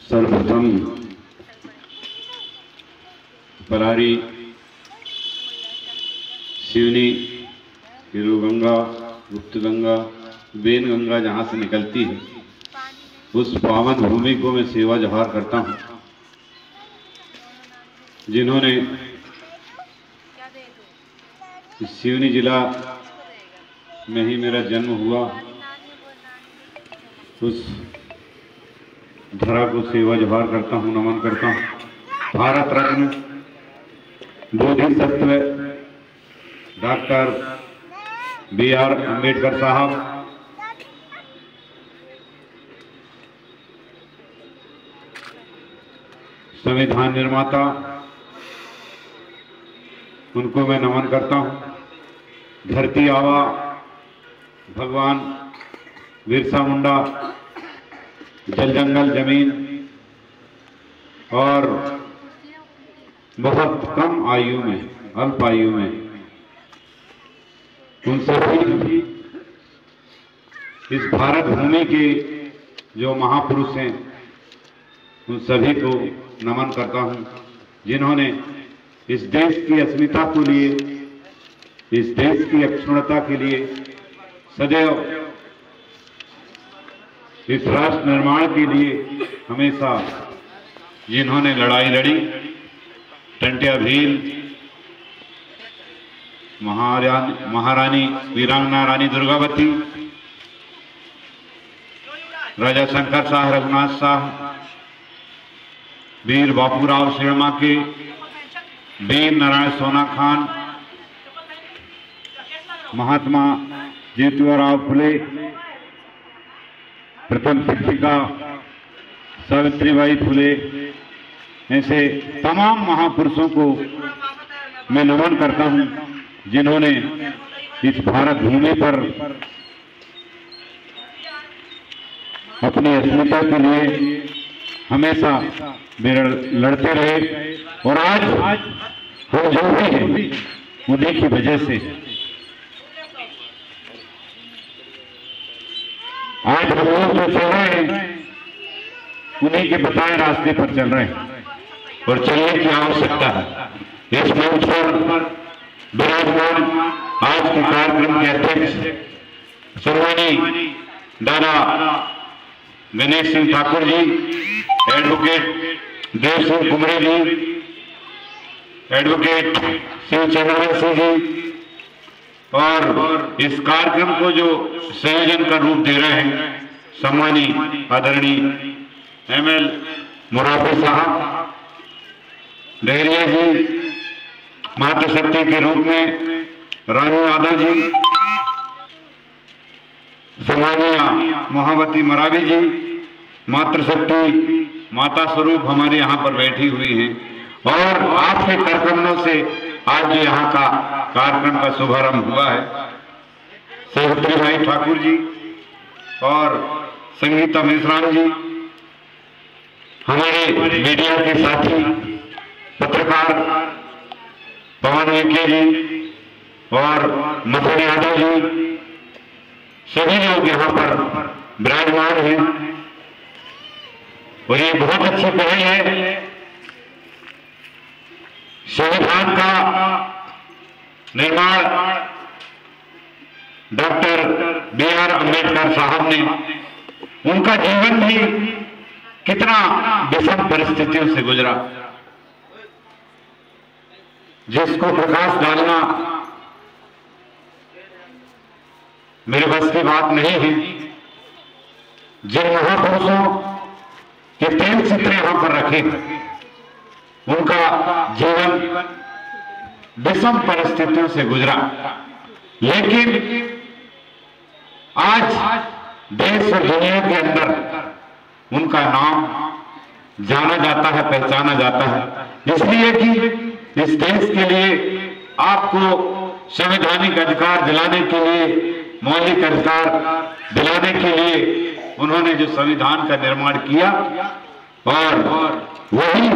सर्वप्रथम परारी शिवनी हिरू गंगा, गुप्त गंगा, बेन गंगा जहाँ से निकलती है उस पावन भूमि को मैं सेवा जोहार करता हूँ। जिन्होंने शिवनी जिला में ही मेरा जन्म हुआ, उस धरा को सेवा जोहार करता हूँ, नमन करता हूँ। Bharat Ratna Bodhisattva doctor B.R. अम्बेडकर साहब, संविधान निर्माता, उनको मैं नमन करता हूँ। धरती आबा भगवान बिरसा मुंडा, जल जंगल जमीन और बहुत कम आयु में, अल्प आयु में, उन सभी इस भारत भूमि के जो महापुरुष हैं उन सभी को नमन करता हूं, जिन्होंने इस देश की अस्मिता के लिए, इस देश की अक्षुण्णता के लिए सदैव, इस राष्ट्र निर्माण के लिए हमेशा जिन्होंने लड़ाई लड़ी, टंट्या भील, महारानी वीरांगना रानी दुर्गावती, राजा शंकर शाह, रघुनाथ शाह, वीर बापूराव शेरमाके, वीर नारायण सोना खान, महात्मा ज्योतिराव फुले, प्रथम शिक्षिका सावित्रीबाई फुले, ऐसे तमाम महापुरुषों को मैं नमन करता हूं, जिन्होंने इस भारत भूमि पर अपनी अस्मिता के लिए हमेशा लड़ते रहे और आज हम जो भी हैं उन्हीं की वजह से आज हम लोग जो चल रहे हैं उन्हीं के बताए रास्ते पर चल रहे हैं और चलने की आवश्यकता है। इस मंच पर विराजमान आज के कार्यक्रम के अध्यक्ष सम्मानीय दादा गणेश सिंह ठाकुर जी, एडवोकेट देव सिंह कुमरे जी, एडवोकेट शिव चंद्रवंशी जी, और इस कार्यक्रम को जो संयोजन का रूप दे रहे हैं सम्मानीय आदरणीय ML मुराफी साहब, डहरिया जी, मातृशक्ति के रूप में रानू यादव जी, सम्मानीय महावती मरावी जी, मातृशक्ति माता स्वरूप हमारे यहाँ पर बैठी हुई हैं और आपके कार्यक्रमों से आज जो यहाँ का कार्यक्रम का शुभारंभ हुआ है, सावित्री भाई ठाकुर जी और संगीता मिश्राम जी, हमारे मीडिया के साथी पत्रकार पवन वेके जी और मथुर यादव जी, सभी लोग यहाँ पर विराजमान हैं और ये बहुत अच्छी पहल है। संविधान का निर्माण डॉक्टर B.R. अम्बेडकर साहब ने, उनका जीवन भी कितना विषम परिस्थितियों से गुजरा, जिसको प्रकाश डालना मेरे बस की बात नहीं है। जिन महापुरुषों के 3 चित्र यहां पर रखे, उनका जीवन विषम परिस्थितियों से गुजरा, लेकिन आज देश और दुनिया के अंदर उनका नाम जाना जाता है, पहचाना जाता है, इसलिए कि इस देश के लिए आपको संवैधानिक अधिकार दिलाने के लिए, मौलिक अधिकार दिलाने के लिए उन्होंने जो संविधान का निर्माण किया, और वही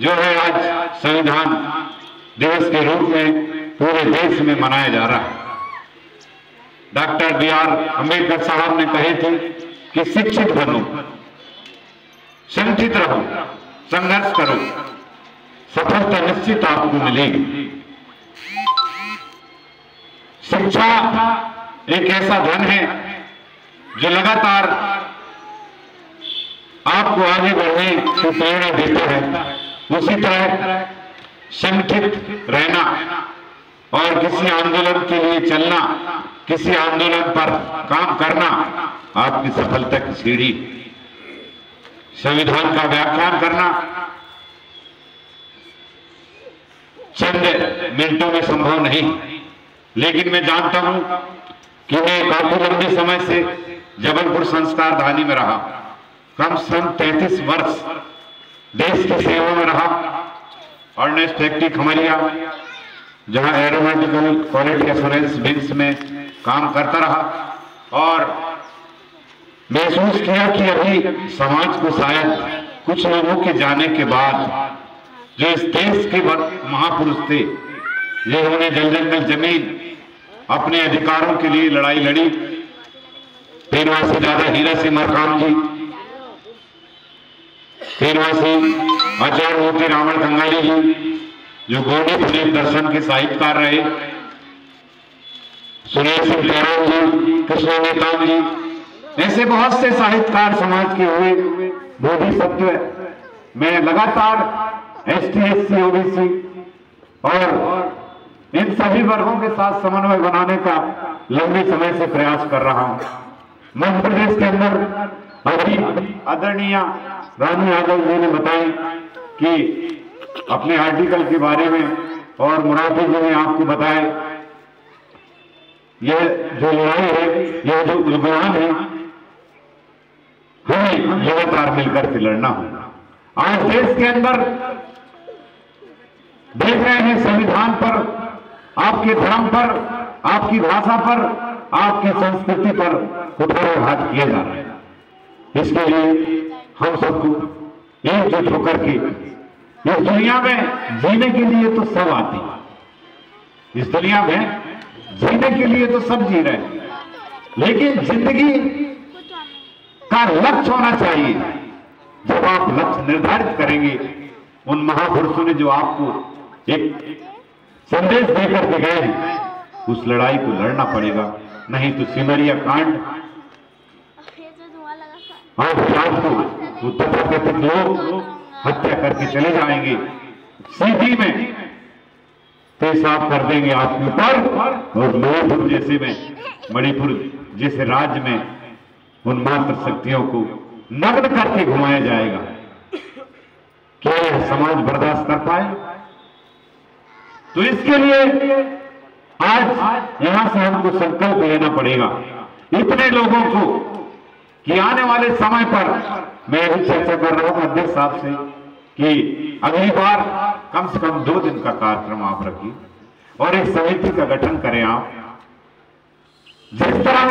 जो है आज संविधान दिवस के रूप में पूरे देश में मनाया जा रहा है। Doctor B.R. अम्बेडकर साहब ने कहे थे कि शिक्षित बनो, संगठित रहो, संघर्ष करो, सफलता निश्चित आपको मिलेगी। शिक्षा एक ऐसा धन है जो लगातार आपको आगे बढ़ने की प्रेरणा देता है। उसी तरह संगठित रहना और किसी आंदोलन के लिए चलना, किसी आंदोलन पर काम करना आपकी सफलता की सीढ़ी। संविधान का व्याख्यान करना चंद मिनटों में संभव नहीं, लेकिन मैं जानता हूं कि मैं काफी लंबे समय से जबलपुर संस्कार धानी में रहा, कम से कम 33 वर्ष देश की सेवा में रहा। ऑर्डिनेंस फैक्ट्री खमरिया, जहां एरोनॉटिकल क्वालिटी एश्योरेंस विंग्स में काम करता रहा और महसूस किया कि अभी समाज को शायद कुछ लोगों के जाने के बाद जो इस देश के महापुरुष थे, जिन्होंने जल जंगल जमीन अपने अधिकारों के लिए लड़ाई लड़ी, 13वां से ज्यादा हीरा सिंह मरकाम जी, 13वां से आचार्य मोती रावण कंगाली जी, जो गोंडी पुलिस दर्शन के साहित्यकार रहे, सुनील सिंह कैरोल जी, कृष्ण नेताम जी, ऐसे बहुत से साहित्यकार समाज के हुए। बोधिसत्व में लगातार ST SC OBC और इन सभी वर्गों के साथ समन्वय बनाने का लंबे समय से प्रयास कर रहा हूं। मध्य प्रदेश के अंदर अभी आदरणीय रानू यादव जी ने बताई कि अपने आर्टिकल के बारे में, और मुरादी जी ने आपको बताया यह जो लड़ाई है, यह जो उद्गमान है, हमें लगातार मिलकर के लड़ना होगा। आज देश के अंदर देख रहे हैं संविधान पर, आपके धर्म पर, आपकी भाषा पर, आपकी संस्कृति पर कुठाराघात किया जा रहा है। इसके लिए हम सबको एकजुट होकर के इस दुनिया में जीने के लिए तो सब आते हैं, इस दुनिया में जीने के लिए तो सब जी रहे हैं, लेकिन जिंदगी का लक्ष्य होना चाहिए। जब आप लक्ष्य निर्धारित करेंगे, उन महापुरुषों ने जो आपको एक संदेश देकर के गए हैं, उस लड़ाई को लड़ना पड़ेगा, नहीं तो सिमरिया कांड आज रात को तथाकथित लोग हत्या करके चले जाएंगे, सीधी में पेशाब कर देंगे आपके ऊपर, और मणिपुर जैसे में, मणिपुर जैसे राज्य में उन मात्र शक्तियों को नग्न करके घुमाया जाएगा। क्या यह समाज बर्दाश्त कर पाए? तो इसके लिए आज यहां से हमको संकल्प लेना पड़ेगा इतने लोगों को कि आने वाले समय पर, मैं अभी चर्चा कर रहा हूं अध्यक्ष साहब से कि अगली बार कम से कम 2 दिन का कार्यक्रम आप रखिए और एक समिति का गठन करें आप। जिस तरह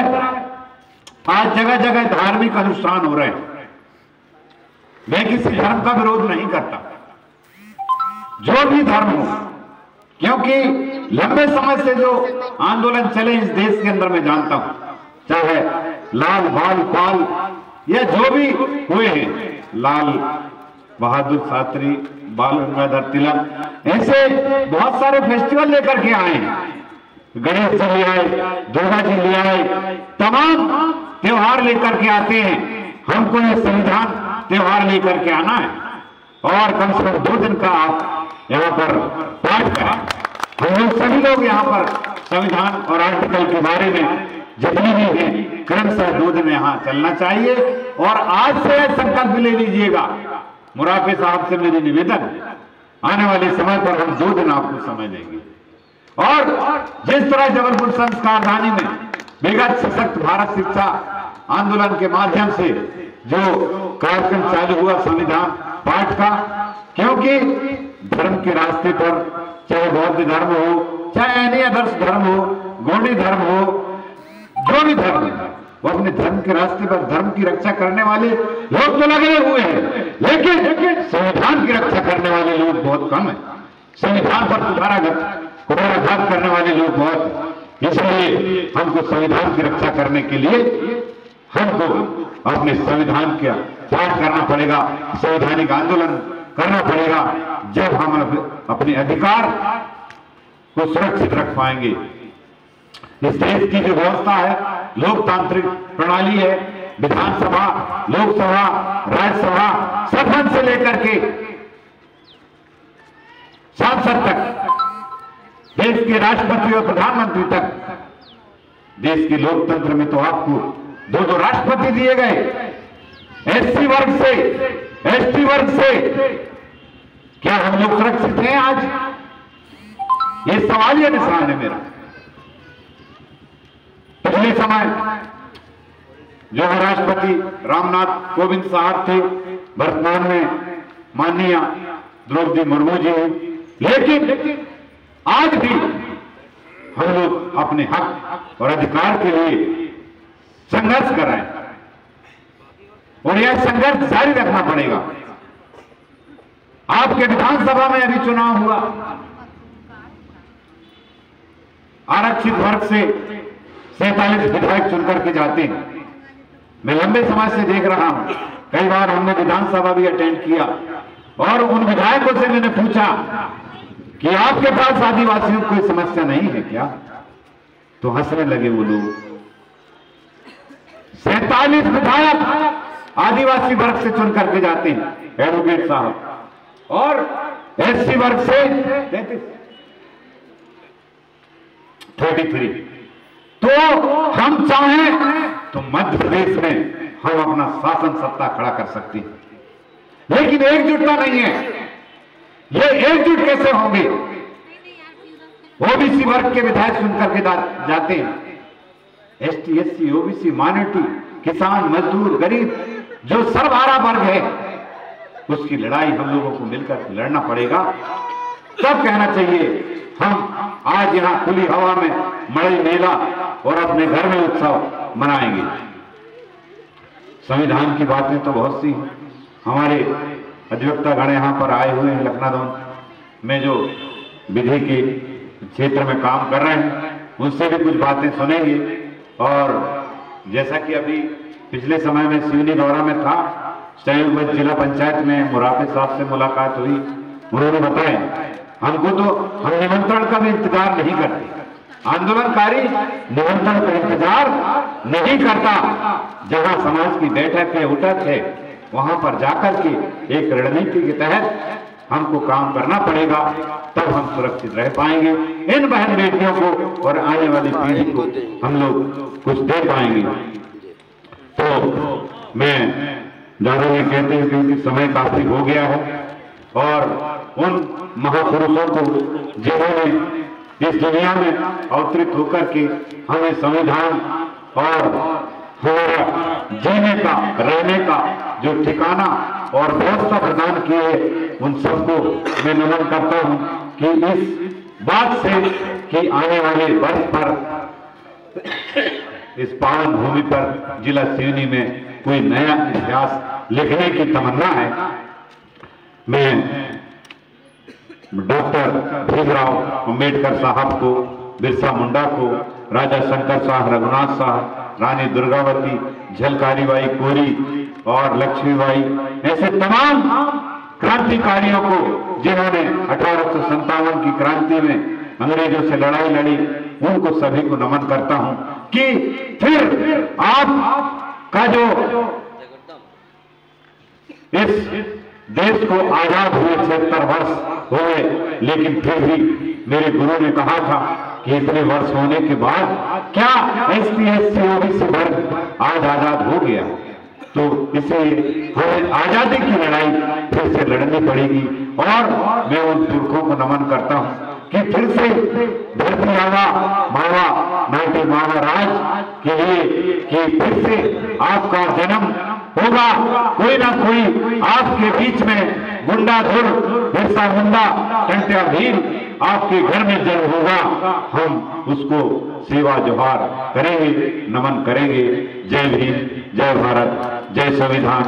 आज जगह जगह धार्मिक अनुष्ठान हो रहे हैं, मैं किसी धर्म का विरोध नहीं करता, जो भी धर्म हो, क्योंकि लंबे समय से जो आंदोलन चले इस देश के अंदर, मैं जानता हूं, चाहे लाल बाल पाल या जो भी हुए हैं, लाल बहादुर शास्त्री, बाल गंगाधर तिलक, ऐसे बहुत सारे फेस्टिवल लेकर के आए हैं। गणेश जी ले आए, दुर्गा जी ले आए, तमाम त्योहार लेकर के आते हैं। हमको ये संविधान त्योहार लेकर के आना है और कम से कम 2 दिन का आप यहाँ पर पाठ करें। हम लोग सभी लोग यहाँ पर संविधान और आर्टिकल के बारे में जितनी भी है क्रमशः 2 दिन यहाँ चलना चाहिए। और आज से संकल्प ले लीजिएगा, मुराफे साहब से मेरी निवेदन, आने वाले समय पर हम 2 दिन आपको समय देंगे। और जिस तरह जबलपुर संस्कार धानी में विगत सशक्त भारत शिक्षा आंदोलन के माध्यम से जो कार्यक्रम चालू हुआ संविधान पाठ का, क्योंकि धर्म के रास्ते पर, चाहे बौद्ध धर्म हो, चाहे अन्य आदर्श धर्म हो, गोंडी धर्म हो, जो भी धर्म है, वो अपने धर्म के रास्ते पर धर्म की रक्षा करने वाले लोग तो लगे हुए हैं, लेकिन संविधान की रक्षा करने वाले लोग बहुत कम है। संविधान पर कुठाराघात करने वाले लोग बहुत। इसलिए हमको संविधान की रक्षा करने के लिए हमको अपने संविधान का पाठ करना पड़ेगा, संवैधानिक आंदोलन करना पड़ेगा, जब हम अपने अधिकार को सुरक्षित रख पाएंगे। इस देश की जो व्यवस्था है, लोकतांत्रिक प्रणाली है, विधानसभा, लोकसभा, राज्यसभा, सदन से लेकर के सांसद तक, देश के राष्ट्रपति और प्रधानमंत्री तक, देश के लोकतंत्र में तो आपको दो दो राष्ट्रपति दिए गए। एससी वर्ग से, एसटी वर्ग से क्या हम लोग सुरक्षित हैं आज? ये सवाल या निशान है मेरा। पिछले समय जो राष्ट्रपति रामनाथ कोविंद साहब थे, वर्तमान में माननीय द्रौपदी मुर्मू जी हैं, लेकिन आज भी हम लोग अपने हक और अधिकार के लिए संघर्ष कर रहे हैं और यह संघर्ष जारी रखना पड़ेगा। आपके विधानसभा में अभी चुनाव हुआ, आरक्षित वर्ग से 47 विधायक चुनकर के जाते हैं। मैं लंबे समय से देख रहा हूं, कई बार हमने विधानसभा भी अटेंड किया और उन विधायकों से मैंने पूछा कि आपके पास आदिवासियों की कोई समस्या नहीं है क्या? तो हंसने लगे वो लोग। 47 विधायक आदिवासी वर्ग से चुन करके जाते हैं, एडवोकेट साहब, और एससी वर्ग से 33। तो हम चाहें तो मध्य प्रदेश में हम अपना शासन सत्ता खड़ा कर सकते हैं, लेकिन एकजुटता नहीं है। ये एकजुट कैसे होंगे? ओबीसी वर्ग के विधायक सुनकर के जाते हैं, एसटी, एससी, ओबीसी, माइनॉरिटी, किसान, मजदूर, गरीब, जो सर्वहारा वर्ग है, उसकी लड़ाई हम लोगों को मिलकर लड़ना पड़ेगा। तब कहना चाहिए हम आज यहां खुली हवा में मड़ई मेला और अपने घर में उत्सव मनाएंगे। संविधान की बातें तो बहुत सी हैं। हमारे अधिवक्ता गण यहां पर आए हुए हैं, लखनऊ में जो विधि के क्षेत्र में काम कर रहे हैं, उनसे भी कुछ बातें सुनेंगे। और जैसा कि अभी पिछले समय में सिवनी दौरा में था, संयुक्त जिला पंचायत में मुराफे साहब से मुलाकात हुई, उन्होंने बताया हमको तो हम निमंत्रण का भी इंतजार नहीं करते, आंदोलनकारी निमंत्रण का इंतजार नहीं करता। जहां समाज की बैठक है, उठक है, वहां पर जाकर के एक रणनीति के तहत हमको काम करना पड़ेगा, तब हम सुरक्षित रह पाएंगे। इन बहन बेटियों को और आने वाली पीढ़ी को हम लोग कुछ दे पाएंगे। तो मैं ज्यादा नहीं कहते हैं क्योंकि समय काफी हो गया है, और उन महापुरुषों को जिन्होंने इस दुनिया में अवतरित होकर के हमें संविधान और हमारा जीने का, रहने का जो ठिकाना और व्यवस्था प्रदान की है, उन सबको मैं नमन करता हूं कि इस बात से कि आने वाले वर्ष पर इस पावन भूमि पर जिला सिवनी में कोई नया इतिहास लिखने की तमन्ना है। मैं डॉक्टर भीमराव अंबेडकर साहब को, बिरसा मुंडा को, राजा शंकर शाह, रघुनाथ साहब, रानी दुर्गावती, झलकारी बाई कोरी और लक्ष्मीबाई, ऐसे तमाम क्रांतिकारियों को जिन्होंने 1857 की क्रांति में अंग्रेजों से लड़ाई लड़ी, उनको सभी को नमन करता हूं कि फिर आप का जो इस देश को आजाद हुए 76 वर्ष हो गए, लेकिन फिर भी मेरे गुरु ने कहा था कि इतने वर्ष होने के बाद क्या एसटी, एससी, ओबीसी वर्ग आज आजाद हो गया? तो इसलिए हमें आजादी की लड़ाई फिर से लड़नी पड़ेगी। और मैं उन पुरखों को नमन करता हूं कि फिर से धरती आवा मावा माटी मावा राज के लिए कि फिर से आपका जन्म होगा, कोई ना कोई आपके बीच में गुंडाधुर, बिरसा मुंडा, टंट्या भील आपके घर में जन्म होगा। हम उसको सेवा जोहार करेंगे, नमन करेंगे। जय भीम, जय भारत, जय संविधान।